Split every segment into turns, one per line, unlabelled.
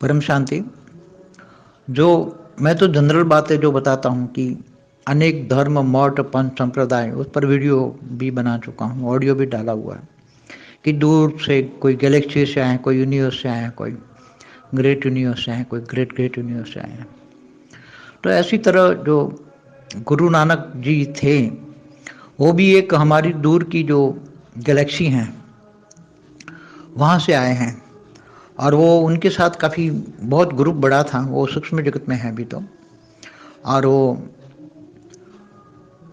परम शांति। जो मैं तो जनरल बातें जो बताता हूँ कि अनेक धर्म मठ पंथ संप्रदाय, उस पर वीडियो भी बना चुका हूँ, ऑडियो भी डाला हुआ है कि दूर से कोई गैलेक्सी से आए, कोई यूनिवर्स से आए, कोई ग्रेट यूनिवर्स से आए, कोई ग्रेट ग्रेट यूनिवर्स से आए हैं। तो ऐसी तरह जो गुरु नानक जी थे, वो भी एक हमारी दूर की जो गैलेक्सी हैं वहाँ से आए हैं। और वो उनके साथ काफ़ी बहुत ग्रुप बड़ा था, वो सूक्ष्म जगत में है अभी तो। और वो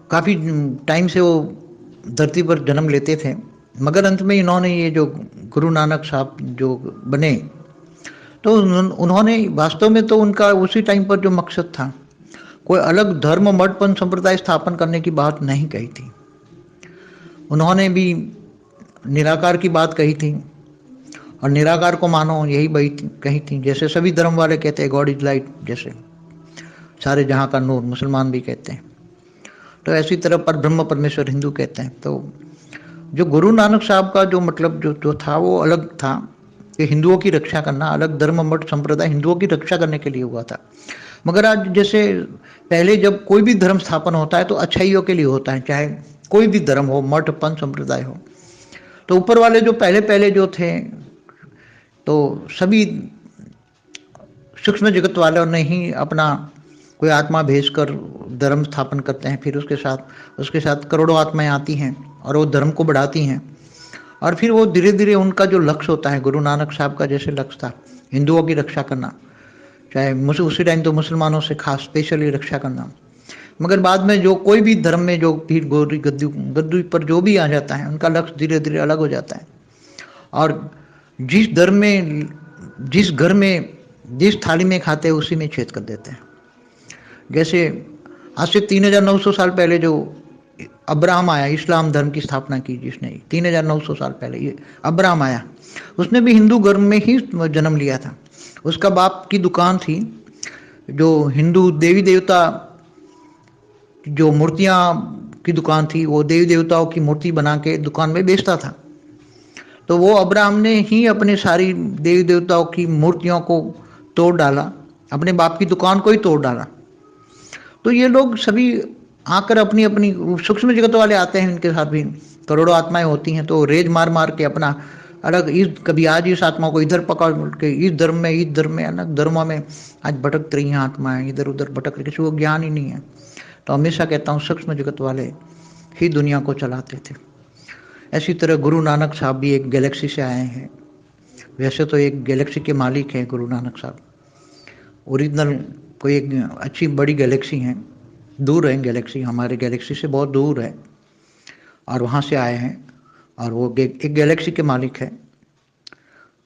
काफ़ी टाइम से वो धरती पर जन्म लेते थे, मगर अंत में इन्होंने ये जो गुरु नानक साहब जो बने, तो उन्होंने वास्तव में तो उनका उसी टाइम पर जो मकसद था, कोई अलग धर्म मठ पंथ संप्रदाय स्थापन करने की बात नहीं कही थी। उन्होंने भी निराकार की बात कही थी, और निराकार को मानो यही बात कही थी, जैसे सभी धर्म वाले कहते हैं गॉड इज लाइट, जैसे सारे जहाँ का नूर मुसलमान भी कहते हैं। तो ऐसी तरह पर ब्रह्म परमेश्वर हिंदू कहते हैं। तो जो गुरु नानक साहब का जो मतलब जो था वो अलग था कि हिंदुओं की रक्षा करना, अलग धर्म मठ संप्रदाय हिंदुओं की रक्षा करने के लिए हुआ था। मगर आज जैसे पहले जब कोई भी धर्म स्थापन होता है तो अच्छाइयों के लिए होता है, चाहे कोई भी धर्म हो, मठ पंथ संप्रदाय हो। तो ऊपर वाले जो पहले पहले जो थे, तो सभी सूक्ष्म जगत वालों ने ही अपना कोई आत्मा भेजकर धर्म स्थापन करते हैं, फिर उसके साथ करोड़ों आत्माएं आती हैं और वो धर्म को बढ़ाती हैं। और फिर वो धीरे धीरे उनका जो लक्ष्य होता है, गुरु नानक साहब का जैसे लक्ष्य था हिंदुओं की रक्षा करना, चाहे उसी टाइम तो मुसलमानों से खास स्पेशली रक्षा करना। मगर बाद में जो कोई भी धर्म में जो भी गोरी गद्दी पर जो भी आ जाता है, उनका लक्ष्य धीरे धीरे अलग हो जाता है। और जिस धर्म में, जिस घर में, जिस थाली में खाते हैं उसी में छेद कर देते हैं। जैसे आज से 3900 साल पहले जो अब्राहम आया, इस्लाम धर्म की स्थापना की जिसने, 3900 साल पहले ये अब्राहम आया, उसने भी हिंदू धर्म में ही जन्म लिया था। उसका बाप की दुकान थी, जो हिंदू देवी देवता जो मूर्तियां की दुकान थी, वो देवी देवताओं की मूर्ति बना के दुकान में बेचता था। तो वो अब्राहम ने ही अपने सारी देवी देवताओं की मूर्तियों को तोड़ डाला, अपने बाप की दुकान को ही तोड़ डाला। तो ये लोग सभी आकर अपनी अपनी सूक्ष्म जगत वाले आते हैं, इनके साथ भी करोड़ों आत्माएं होती हैं, तो रेज मार मार के अपना अलग, इस कभी आज इस आत्मा को इधर पकड़ के इस धर्म में अलग धर्मों में आज भटक रही हैं आत्माएं, इधर उधर भटक रही, किसी को ज्ञान ही नहीं है। तो हमेशा कहता हूँ सूक्ष्म जगत वाले ही दुनिया को चलाते थे। ऐसी तरह गुरु नानक साहब भी एक गैलेक्सी से आए हैं। वैसे तो एक गैलेक्सी के मालिक हैं गुरु नानक साहब, ओरिजिनल कोई एक अच्छी बड़ी गैलेक्सी है, दूर है गैलेक्सी, हमारे गैलेक्सी से बहुत दूर है, और वहाँ से आए हैं। और वो एक गैलेक्सी के मालिक है।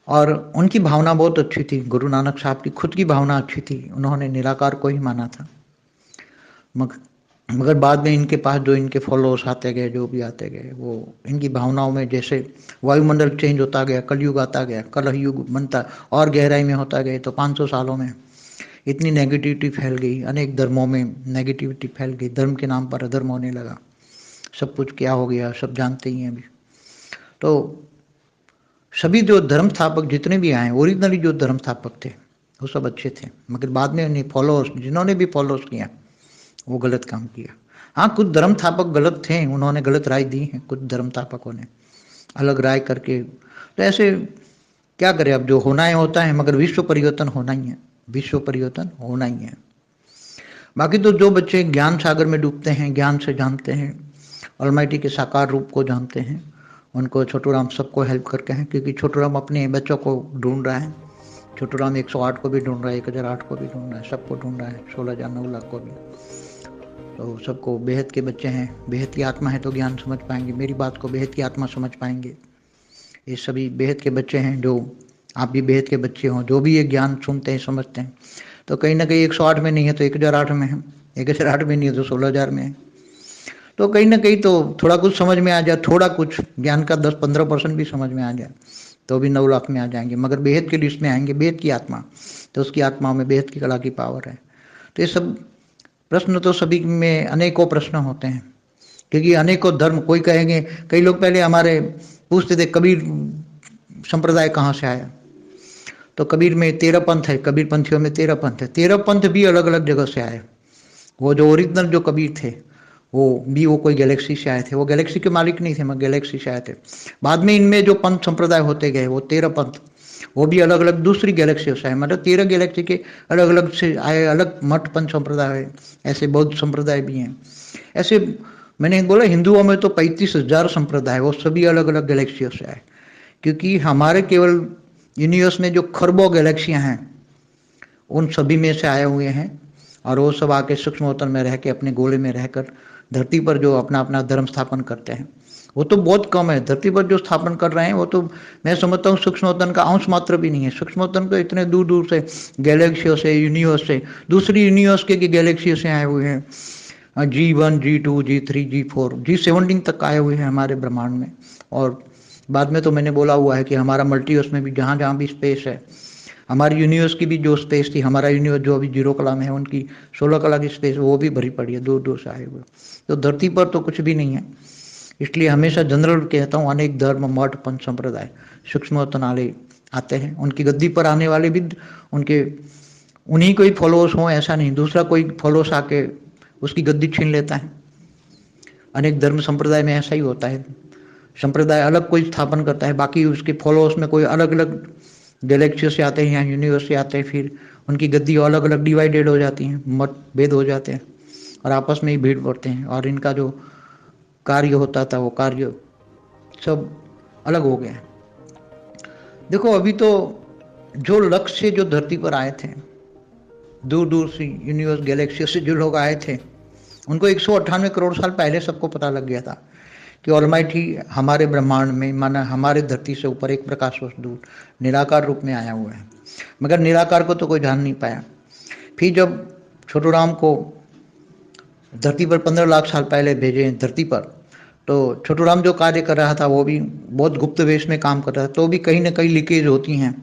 और उनकी भावना बहुत अच्छी थी, गुरु नानक साहब की खुद की भावना अच्छी थी, उन्होंने निराकार को ही माना था। मगर बाद में इनके पास जो इनके फॉलोअर्स आते गए, जो भी आते गए, वो इनकी भावनाओं में जैसे वायुमंडल चेंज होता गया, कलयुग आता गया, कलह युग बनता और गहराई में होता गया, तो 500 सालों में इतनी नेगेटिविटी फैल गई, अनेक धर्मों में नेगेटिविटी फैल गई, धर्म के नाम पर अधर्म होने लगा, सब कुछ क्या हो गया सब जानते ही हैं अभी। तो सभी जो धर्म स्थापक जितने भी आए, ओरिजिनली जो धर्म स्थापक थे वो सब अच्छे थे, मगर बाद में उन्हें फॉलोअर्स, जिन्होंने भी फॉलोअर्स किया वो गलत काम किया। हाँ, कुछ धर्म स्थापक गलत थे, उन्होंने गलत राय दी है, कुछ धर्म स्थापकों ने अलग राय करके। तो ऐसे क्या करें, अब जो होना है होता है, मगर विश्व परिवर्तन होना ही है, विश्व परिवर्तन होना ही है। बाकी तो जो बच्चे ज्ञान सागर में डूबते हैं, ज्ञान से जानते हैं, ऑलमाइटी के साकार रूप को जानते हैं, उनको छोटू राम सबको हेल्प करके हैं, क्योंकि छोटू राम अपने बच्चों को ढूंढ रहा है। छोटू राम 108 को भी ढूंढ रहा है, 1008 को भी ढूंढ रहा है, सबको ढूंढ रहा है, 16,000 9 लाख को भी। तो सबको बेहद के बच्चे हैं, बेहद की आत्मा है तो ज्ञान समझ पाएंगे, मेरी बात को बेहद की आत्मा समझ पाएंगे। ये सभी बेहद के बच्चे हैं, जो आप भी बेहद के बच्चे हों, जो भी ये ज्ञान सुनते हैं समझते हैं। तो कहीं ना कहीं 108 में नहीं है तो 1008 में है, 1008 में नहीं है तो 16,000 में है। तो कहीं ना कहीं तो थोड़ा कुछ समझ में आ जाए, थोड़ा कुछ ज्ञान का 10-15% भी समझ में आ जाए तो भी 9 लाख में आ जाएंगे। मगर बेहद के लिस्ट में आएंगे, बेहद की आत्मा, तो उसकी आत्मा में बेहद की कला की पावर है। तो ये सब प्रश्न तो सभी में अनेकों प्रश्न होते हैं, क्योंकि अनेकों धर्म, कोई कहेंगे, कई लोग पहले हमारे पूछते थे कबीर संप्रदाय कहाँ से आया, तो कबीर में 13 पंथ है, कबीर पंथियों में 13 पंथ है, 13 पंथ भी अलग अलग जगह से आए। वो जो ओरिजिनल जो कबीर थे वो कोई गैलेक्सी से आए थे, वो गैलेक्सी के मालिक नहीं थे मगर गैलेक्सी से आए थे। बाद में इनमें जो पंथ संप्रदाय होते गए वो 13 पंथ, वो भी अलग अलग दूसरी गैलेक्सियों से आए, मतलब 13 गैलेक्सी के अलग अलग से आए, अलग मठ पंथ संप्रदाय है। ऐसे बौद्ध संप्रदाय भी हैं। ऐसे मैंने बोला हिंदुओं में तो 35,000 संप्रदाय, वो सभी अलग अलग गैलेक्सियों से आए, क्योंकि हमारे केवल यूनिवर्स में जो खरबों गैलेक्सियां हैं उन सभी में से आए हुए हैं, और वो सब आके सूक्ष्मोत्तर में रह के अपने गोले में रहकर धरती पर जो अपना अपना धर्म स्थापन करते हैं वो तो बहुत कम है। धरती पर जो स्थापन कर रहे हैं वो तो मैं समझता हूँ सूक्ष्मोत्तर का अंश मात्र भी नहीं है। सूक्ष्मोत्तर तो इतने दूर दूर से गैलेक्सियों से, यूनिवर्स से, दूसरी यूनिवर्स के गैलेक्सियों से आए हुए हैं। G1, G2, G3, G4, G17 तक आए हुए हैं हमारे ब्रह्मांड में। और बाद में तो मैंने बोला हुआ है कि हमारा मल्टीवर्स में भी जहाँ जहाँ भी स्पेस है, हमारी यूनिवर्स की भी जो स्पेस थी, हमारा यूनिवर्स जो अभी 0 कला में है उनकी 16 कला की स्पेस वो भी भरी पड़ी है, दूर दूर से आए हुए। तो धरती पर तो कुछ भी नहीं है। इसलिए हमेशा जनरल कहता हूँ, अनेक धर्म मठ पंथ संप्रदाय सूक्ष्मोत्तर वाले आते हैं, उनकी गद्दी पर आने वाले भी उनके उन्हीं को ही फॉलोअर्स हों ऐसा नहीं, दूसरा कोई फॉलोअर्स आके उसकी गद्दी छीन लेता है। अनेक धर्म संप्रदाय में ऐसा ही होता है, संप्रदाय अलग कोई स्थापन करता है, बाकी उसके फॉलोअर्स में कोई अलग अलग गैलेक्सियों से आते हैं या यूनिवर्स से आते हैं, फिर उनकी गद्दी अलग अलग डिवाइडेड हो जाती हैं, मतभेद हो जाते हैं और आपस में ही भीड़ पड़ते हैं, और इनका जो कार्य होता था वो कार्य सब अलग हो गया है। देखो अभी तो जो लक्ष्य से जो धरती पर आए थे, दूर दूर से यूनिवर्स गैलेक्सियों से जो लोग आए थे, उनको 198 करोड़ साल पहले सबको पता लग गया था कि ऑलमाइटी हमारे ब्रह्मांड में, माना हमारे धरती से ऊपर एक प्रकाश वर्ष दूर निराकार रूप में आया हुआ है, मगर निराकार को तो कोई जान नहीं पाया। फिर जब छोटू राम को धरती पर 15 लाख साल पहले भेजे धरती पर, तो छोटू राम जो कार्य कर रहा था वो भी बहुत गुप्त वेश में काम कर रहा था, तो भी कहीं ना कहीं लीकेज होती हैं।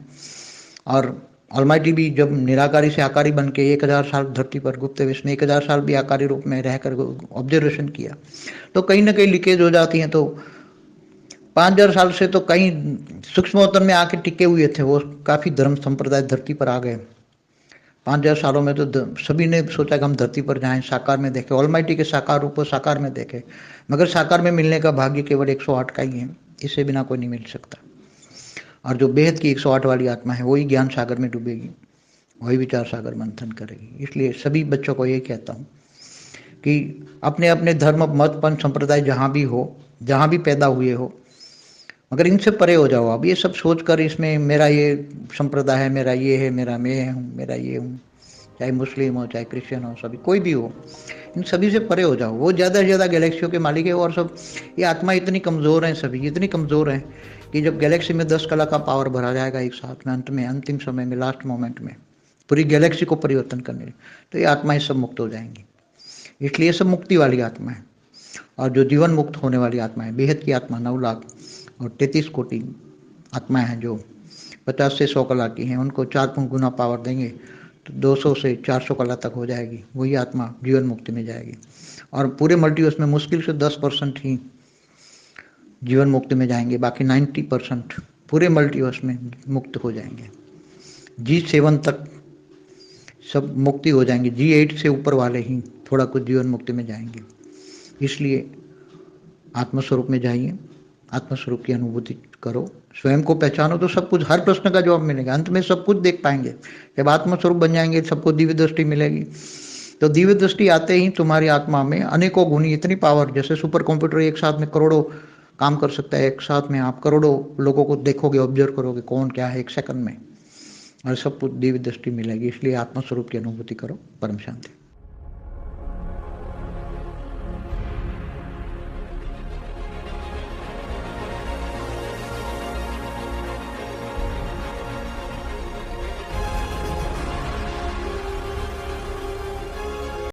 और ऑलमाइटी भी जब निराकारी से आकारी बन के 1000 साल धरती पर गुप्त वेश में 1000 साल भी आकारी रूप में रहकर ऑब्जर्वेशन किया, तो कहीं ना कहीं लीकेज हो जाती हैं। तो 5000 साल से तो कहीं सूक्ष्मोत्तर में आके टिके हुए थे, वो काफ़ी धर्म संप्रदाय धरती पर आ गए। 5000 सालों में तो सभी ने सोचा कि हम धरती पर जाएं, साकार में देखें, ऑलमाइटी के साकार रूप को साकार में देखें, मगर साकार में मिलने का भाग्य केवल 108 का ही है, इससे बिना कोई नहीं मिल सकता। और जो बेहद की 108 वाली आत्मा है वही ज्ञान सागर में डूबेगी, वही विचार सागर मंथन करेगी। इसलिए सभी बच्चों को ये कहता हूँ कि अपने अपने धर्म मत पंथ संप्रदाय जहाँ भी हो, जहाँ भी पैदा हुए हो, मगर इनसे परे हो जाओ। अब ये सब सोचकर इसमें मेरा ये संप्रदाय है, मेरा ये है, मेरा मैं हूँ, मेरा ये हूँ, चाहे मुस्लिम हो चाहे क्रिश्चियन हो, सभी कोई भी हो, इन सभी से परे हो जाओ। वो ज़्यादा से ज़्यादा गैलेक्सियों के मालिक है, और सब ये आत्मा इतनी कमज़ोर है, सभी इतनी कमज़ोर है कि जब गैलेक्सी में 10 कला का पावर भरा जाएगा एक साथ में, अंत में अंतिम समय में लास्ट मोमेंट में पूरी गैलेक्सी को परिवर्तन करने, तो ये आत्माएं सब मुक्त हो जाएंगी। इसलिए सब मुक्ति वाली आत्मा है। और जो जीवन मुक्त होने वाली आत्मा है, बेहद की आत्मा 9 लाख और 33 कोटि आत्माएं हैं जो 50 से 100 कला की हैं, उनको 4 गुना पावर देंगे तो 200 से 400 कला तक हो जाएगी, वही आत्मा जीवन मुक्ति में जाएगी। और पूरे मल्टीवर्स में मुश्किल से 10% ही जीवन मुक्ति में जाएंगे, बाकी 90% पूरे मल्टीवर्स में मुक्त हो जाएंगे। G7 तक सब मुक्ति हो जाएंगे, G8 से ऊपर वाले ही थोड़ा कुछ जीवन मुक्ति में जाएंगे। इसलिए आत्मस्वरूप में जाइए, आत्मस्वरूप की अनुभूति करो, स्वयं को पहचानो, तो सब कुछ, हर प्रश्न का जवाब मिलेगा। अंत में सब कुछ देख पाएंगे। जब आत्मस्वरूप बन जाएंगे सबको दिव्य दृष्टि मिलेगी, तो दिव्य दृष्टि आते ही तुम्हारी आत्मा में अनेकों गुनी इतनी पावर, जैसे सुपर कंप्यूटर एक साथ में करोड़ों काम कर सकता है, एक साथ में आप करोड़ों लोगों को देखोगे, ऑब्जर्व करोगे कौन क्या है एक सेकंड में, और सब कुछ दिव्य दृष्टि मिलेगी। इसलिए आत्मस्वरूप की अनुभूति करो। परम शांति।